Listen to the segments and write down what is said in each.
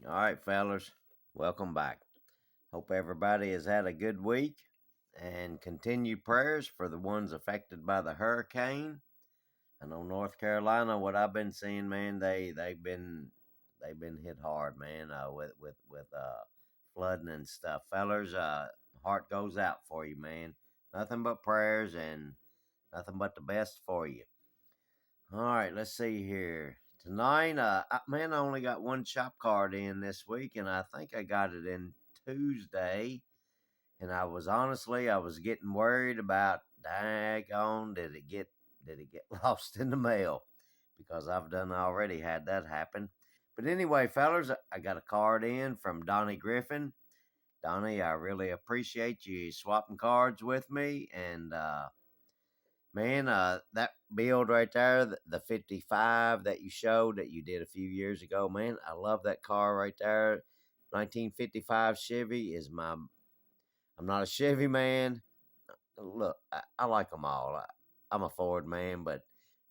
All right, fellas, welcome back. Hope everybody has had a good week and continued prayers for the ones affected by the hurricane. I know North Carolina, what I've been seeing, man, they've been hit hard, man, with flooding and stuff. Fellas, heart goes out for you, man. Nothing but prayers and nothing but the best for you. All right, let's see here. Tonight, man, I only got one shop card in this week, and I think I got it in Tuesday. And I was getting worried about, daggone, did it get lost in the mail? Because I've done already had that happen. But anyway, fellas, I got a card in from Donnie Griffin. Donnie, I really appreciate you swapping cards with me, and man, that build right there, the 55 that you showed that you did a few years ago, man, I love that car right there. 1955 Chevy is my. I'm not a Chevy man. Look, I like them all. I'm a Ford man, but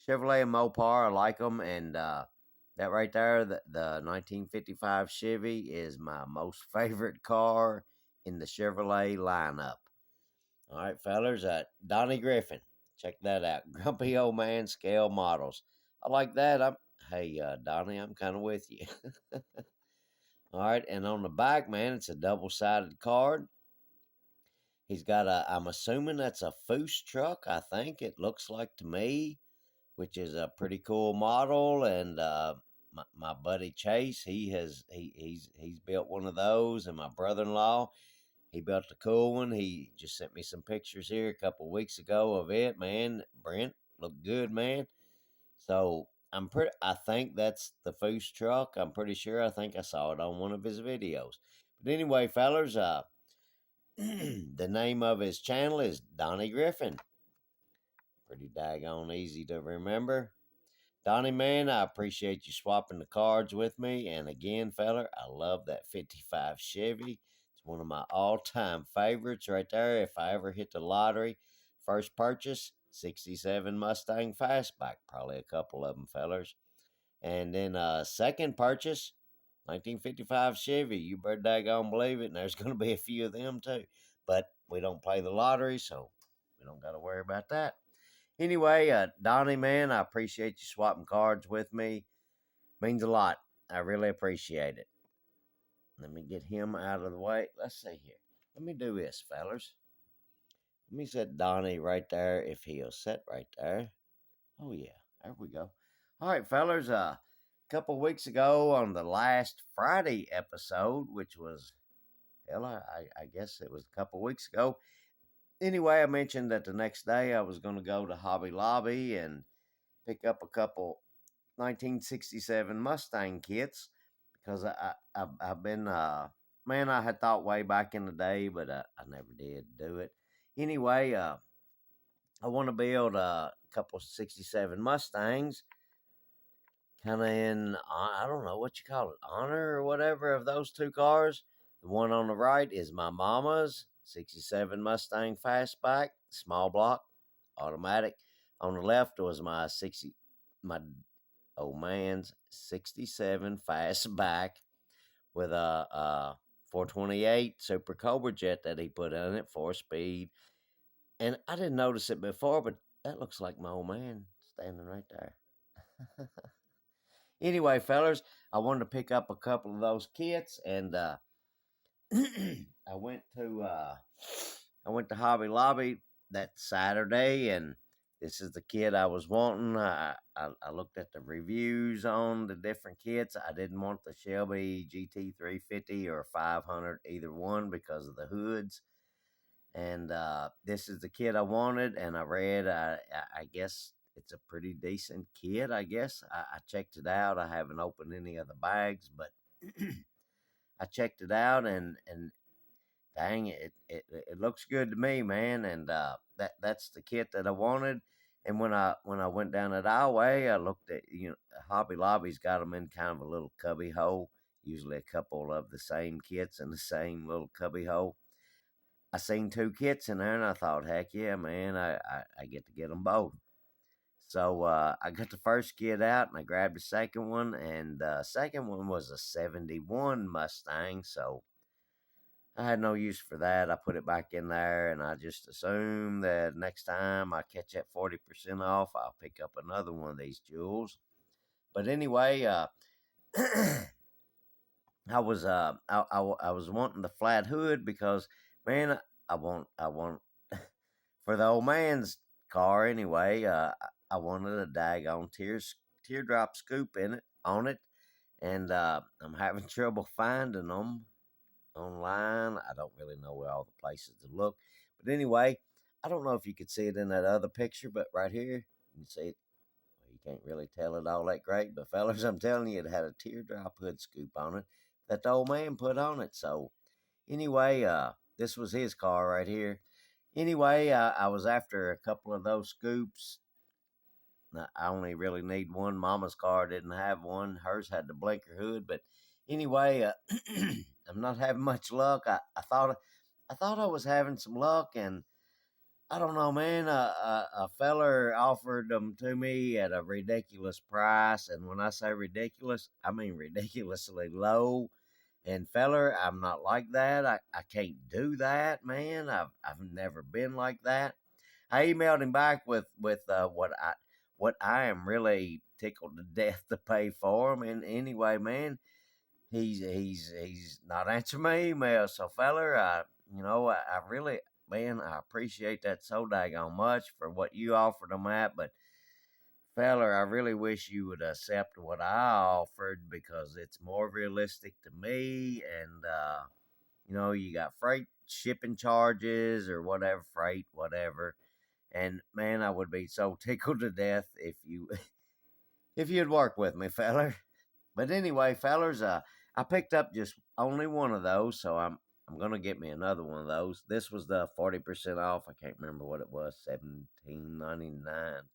Chevrolet and Mopar, I like them. And that right there, the 1955 Chevy is my most favorite car in the Chevrolet lineup. All right, fellers, Donnie Griffin. Check that out. Grumpy Old Man Scale Models. I like that. Hey, Donnie, I'm kind of with you. All right, and on the back, man, it's a double sided card. He's got I'm assuming that's a Foose truck, I think it looks like to me, which is a pretty cool model. And my buddy Chase, he's built one of those, and my brother in law, he built a cool one. He just sent me some pictures here a couple weeks ago of it, man. Brent looked good, man. So I think that's the Foose truck. I'm pretty sure. I think I saw it on one of his videos. But anyway, fellers, the name of his channel is Donnie Griffin. Pretty daggone easy to remember. Donnie, man, I appreciate you swapping the cards with me. And again, feller, I love that 55 Chevy. It's one of my all time favorites right there. If I ever hit the lottery, first purchase, 67 Mustang Fastback. Probably a couple of them, fellers. And then second purchase, 1955 Chevy. You better daggone believe it. And there's going to be a few of them too. But we don't play the lottery, so we don't got to worry about that. Anyway, Donnie, man, I appreciate you swapping cards with me. Means a lot. I really appreciate it. Let me get him out of the way. Let's see here. Let me do this, fellers. Let me set Donnie right there if he'll sit right there. Oh, yeah. There we go. All right, fellers. A couple weeks ago on the last Friday episode, which was, hell, I guess it was a couple weeks ago. Anyway, I mentioned that the next day I was going to go to Hobby Lobby and pick up a couple 1967 Mustang kits because I've been, man, I had thought way back in the day, but I never did do it. Anyway, I want to build a couple 67 Mustangs, kind of in, I don't know what you call it, honor or whatever of those two cars. The one on the right is my mama's 67 Mustang Fastback, small block, automatic. On the left was my old man's 67 Fastback with a 428 Super Cobra jet that he put in it, 4 speed. And I didn't notice it before, but that looks like my old man standing right there. Anyway, fellers, I wanted to pick up a couple of those kits, and I went to Hobby Lobby that Saturday, and this is the kit I was wanting. I looked at the reviews on the different kits. I didn't want the Shelby GT350 or 500, either one, because of the hoods. And this is the kit I wanted, and I read. I guess it's a pretty decent kit. I guess I checked it out. I haven't opened any of the bags, but I checked it out, and dang it looks good to me, man. And that's the kit that I wanted. And when I went down that aisleway, I looked at, Hobby Lobby's got them in kind of a little cubby hole, usually a couple of the same kits in the same little cubby hole. I seen two kits in there, and I thought, heck yeah, man, I get to get them both. So I got the first kit out and I grabbed the second one, and the second one was a 71 Mustang. So I had no use for that. I put it back in there, and I just assumed that next time I catch that 40% off, I'll pick up another one of these jewels. But anyway, I was wanting the flat hood because, man, I want for the old man's car anyway. I wanted a daggone teardrop scoop in it on it, and I'm having trouble finding them online. I don't really know where all the places to look, but anyway, I don't know if you could see it in that other picture, but right here you can see it. Well, you can't really tell it all that great, but fellas, I'm telling you, it had a teardrop hood scoop on it that the old man put on it. So anyway, this was his car right here. Anyway, I was after a couple of those scoops. I only really need one. Mama's car didn't have one. Hers had the blinker hood. But anyway, I'm not having much luck. I thought I was having some luck, and I don't know, man. A feller offered them to me at a ridiculous price, and when I say ridiculous, I mean ridiculously low. And feller, I'm not like that. I can't do that, man. I've never been like that. I emailed him back with what I am really tickled to death to pay for him. And anyway, man, he's not answering my email. So feller, I really, man, I appreciate that so daggone much for what you offered him at, but feller, I really wish you would accept what I offered because it's more realistic to me. And you got freight shipping charges or whatever, freight, whatever. And man, I would be so tickled to death if you if you'd work with me, feller. But anyway, fellers, I picked up just only one of those, so I'm gonna get me another one of those. This was the 40% off. I can't remember what it was, 17.99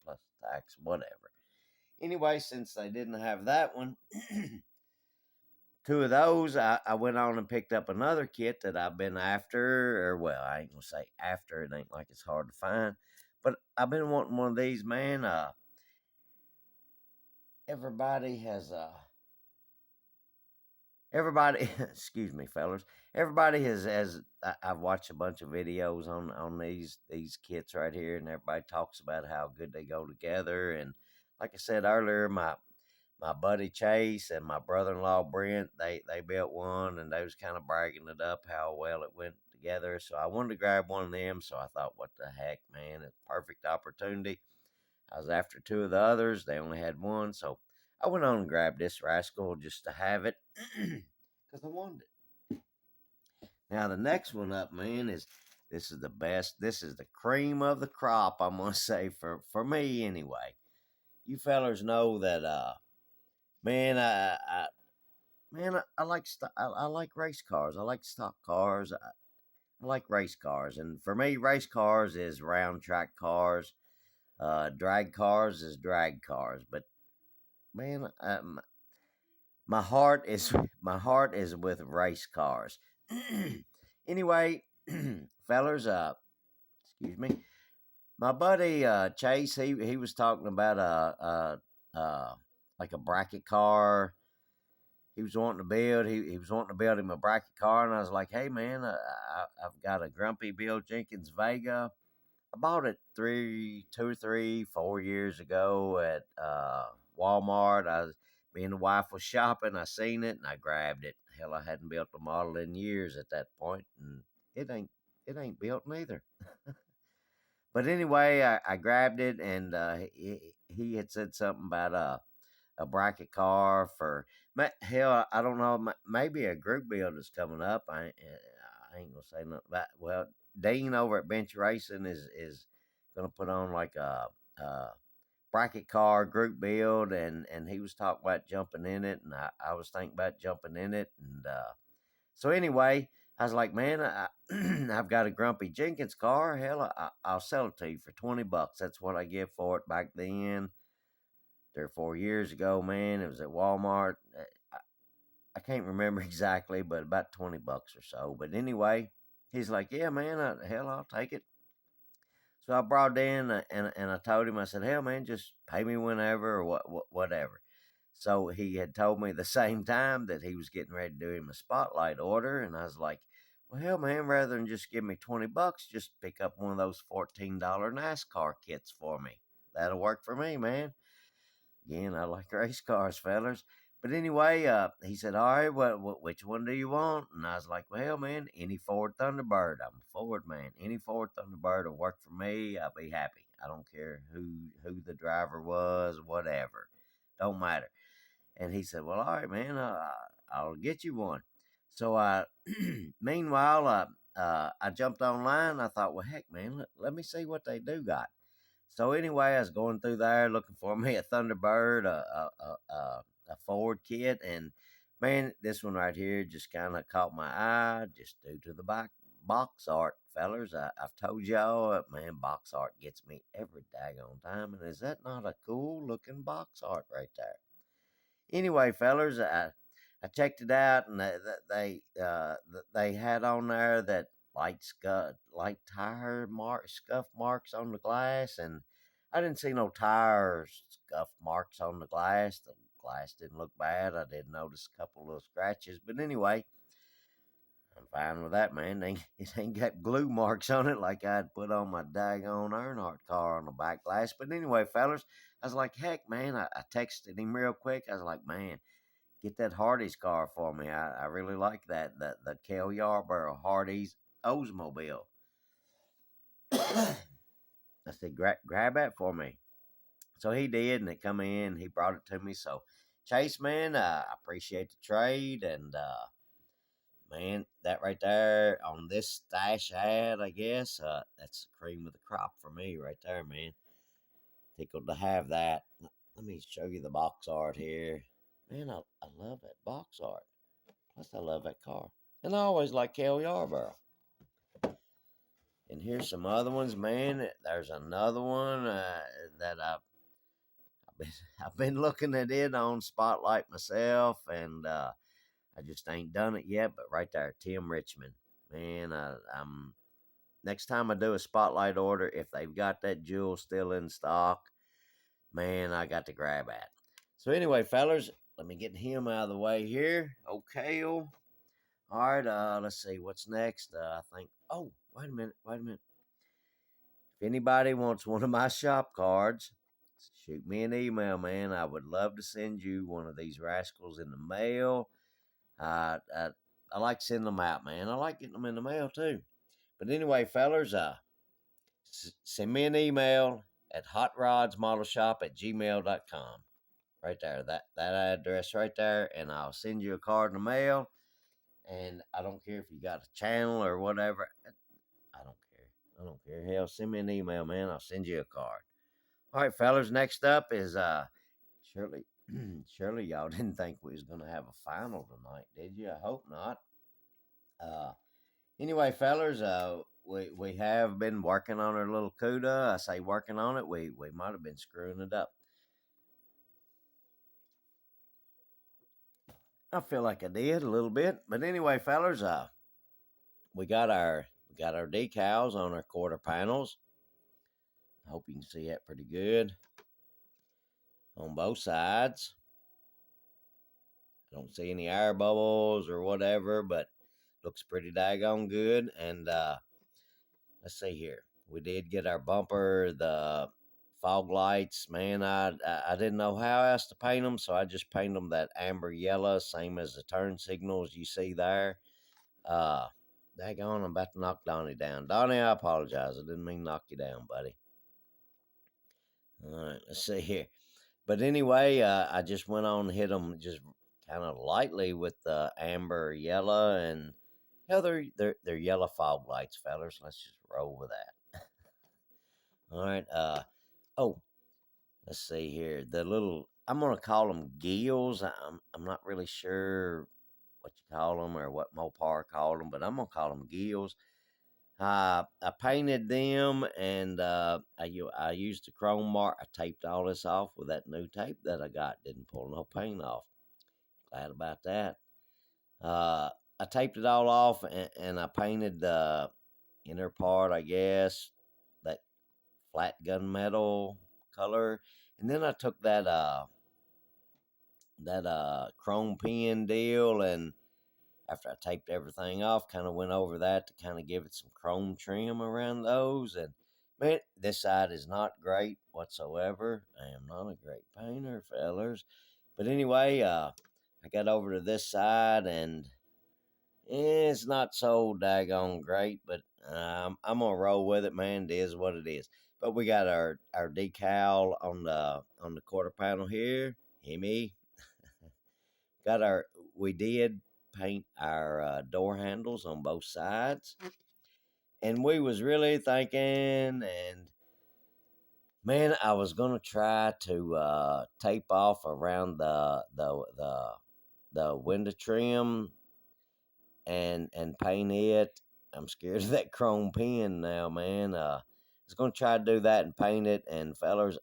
plus tax, whatever. Anyway, since they didn't have that one, two of those, I went on and picked up another kit that I've been after, or well, I ain't gonna say after. It ain't like it's hard to find, but I've been wanting one of these, man. Everybody has everybody excuse me, fellas, everybody has I've watched a bunch of videos on these kits right here, and everybody talks about how good they go together. And like I said earlier, my buddy Chase and my brother-in-law Brent, they built one, and they was kind of bragging it up how well it went together. So I wanted to grab one of them. So I thought, what the heck, man, it's a perfect opportunity. I was after two of the others. They only had one. So I went on and grabbed this rascal just to have it because I wanted it. Now, the next one up, man, is this is the best. This is the cream of the crop, I'm going to say, for me anyway. You fellers know that, man, I like I like race cars. I like stock cars. I like race cars, and for me, race cars is round track cars. Drag cars is drag cars. But man, my heart is my heart is with race cars. Anyway, fellers, excuse me. My buddy Chase, he was talking about like a bracket car he was wanting to build. He was wanting to build him a bracket car, and I was like, "Hey man, I've got a Grumpy Bill Jenkins Vega. I bought it 4 years ago at Walmart. Me and the wife was shopping. I seen it and I grabbed it. Hell, I hadn't built a model in years at that point, and it ain't it ain't built neither. But anyway, I grabbed it, and he had said something about a bracket car for hell. I don't know. Maybe a group build is coming up. I ain't gonna say nothing about. Well, Dean over at Bench Racing is gonna put on like a bracket car group build, and he was talking about jumping in it, and I was thinking about jumping in it, and so anyway. I was like, man, I've got a Grumpy Jenkins car. Hell, I'll sell it to you for $20. That's what I give for it back then. 3 or 4 years ago, man. It was at Walmart. I can't remember exactly, but about $20 or so. But anyway, he's like, "Yeah, man, hell, I'll take it." So I brought it in and I told him, I said, hell, man, just pay me whenever or whatever. So he had told me the same time that he was getting ready to do him a spotlight order. And I was like, well, hell, man, rather than just give me $20, just pick up one of those $14 NASCAR kits for me. That'll work for me, man. Again, I like race cars, fellas. But anyway, he said, all right, which one do you want? And I was like, well, man, any Ford Thunderbird. I'm a Ford man. Any Ford Thunderbird will work for me. I'll be happy. I don't care who the driver was, whatever. Don't matter. And he said, well, all right, man, I'll get you one. So meanwhile, I jumped online. I thought, well, heck, man, let me see what they do got. So anyway, I was going through there looking for me a Thunderbird, a Ford kit, and man, this one right here just kind of caught my eye just due to the box art, fellers. I've told y'all, man, box art gets me every daggone time, and is that not a cool looking box art right there? Anyway, fellers, I checked it out, and they had on there that light tire scuff marks on the glass, and I didn't see no tire scuff marks on the glass. The glass didn't look bad. I did notice a couple of scratches, but anyway, I'm fine with that, man. It ain't got glue marks on it like I'd put on my daggone Earnhardt car on the back glass. But anyway, fellers, I was like, heck, man, I texted him real quick. I was like, man, get that Hardee's car for me. I really like that. The Kel Yarborough Hardee's Oldsmobile. I said, grab that for me. So he did, and it come in. He brought it to me. So, Chase, man, I appreciate the trade. And, man, that right there on this stash ad, I guess, that's the cream of the crop for me right there, man. Tickled to have that. Let me show you the box art here. Man, I love that box art. Plus, I love that car. And I always like Kel Yarborough. And here's some other ones, man. There's another one that I've been, I've been looking at it on Spotlight myself, and I just ain't done it yet. But right there, Tim Richmond, man. I'm next time I do a Spotlight order, if they've got that jewel still in stock, man, I got to grab at. So anyway, fellers, let me get him out of the way here. Okay, all right. Let's see what's next. I think. Oh, wait a minute. Wait a minute. If anybody wants one of my shop cards, shoot me an email, man. I would love to send you one of these rascals in the mail. Uh, I, I like sending them out, man. I like getting them in the mail too. But anyway, fellers, send me an email at hotrodsmodelshop@gmail.com. Right there, that address right there, and I'll send you a card in the mail. And I don't care if you got a channel or whatever. I don't care. I don't care. Hell, send me an email, man. I'll send you a card. All right, fellas. Next up is Shirley. Surely y'all didn't think we was gonna have a final tonight, did you? I hope not. Uh, anyway, fellas, we have been working on our little CUDA. I say working on it. We might have been screwing it up. I feel like I did a little bit, but anyway, fellas, we got our decals on our quarter panels. I hope you can see that pretty good on both sides. I don't see any air bubbles or whatever, but looks pretty daggone good. And let's see here. We did get our bumper, the fog lights. Man, I didn't know how else to paint them, so I just painted them that amber yellow, same as the turn signals you see there. Daggone, I'm about to knock Donnie down. Donnie, I apologize. I didn't mean to knock you down, buddy. All right, let's see here. But anyway, I just went on and hit them just kind of lightly with the amber yellow, and hell, they're yellow fog lights, fellas. Let's just roll with that. All right. Oh, let's see here. The little I'm gonna call them gills. I'm not really sure what you call them or what Mopar called them, but I'm gonna call them gills. I painted them, and I used the chrome mark. I taped all this off with that new tape that I got. Didn't pull no paint off. Glad about that. Uh, I taped it all off, and I painted the inner part, I guess, that flat gunmetal color. And then I took that chrome pin deal, and after I taped everything off, kind of went over that to kind of give it some chrome trim around those. And man, this side is not great whatsoever. I am not a great painter, fellers. But anyway, I got over to this side, and it's not so daggone great, but I'm gonna roll with it, man. It is what it is. But we got our decal on the quarter panel here. Hear me? Got our we did paint our door handles on both sides, and we was really thinking, and man, I was gonna try to tape off around the window trim and paint it. I'm scared of that chrome pin now, man. I was gonna try to do that and paint it. And fellers,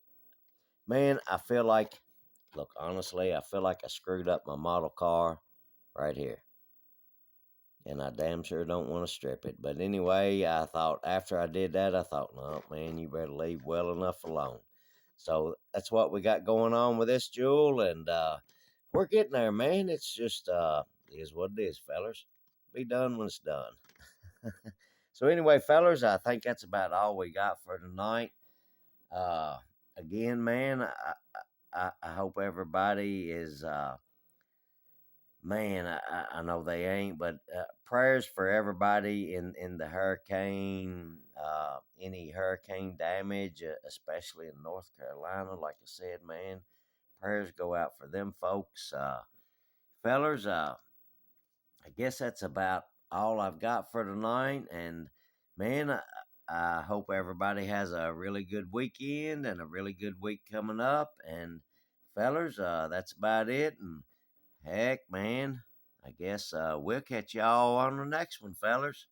man, I feel like, look, honestly, I feel like I screwed up my model car right here, and I damn sure don't want to strip it. But anyway, I thought after I did that, I thought, no, man, you better leave well enough alone. So that's what we got going on with this jewel, and we're getting there, man. It's just it is what it is, fellers. Be done when it's done. So anyway, fellers, I think that's about all we got for tonight. Uh, Again, man, I hope everybody is man, I know they ain't, but prayers for everybody in the hurricane, any hurricane damage, especially in North Carolina. Like I said, man, prayers go out for them folks. Fellers, I guess that's about all I've got for tonight. And man, I hope everybody has a really good weekend and a really good week coming up. And fellers, that's about it. And heck, man, I guess we'll catch y'all on the next one, fellers.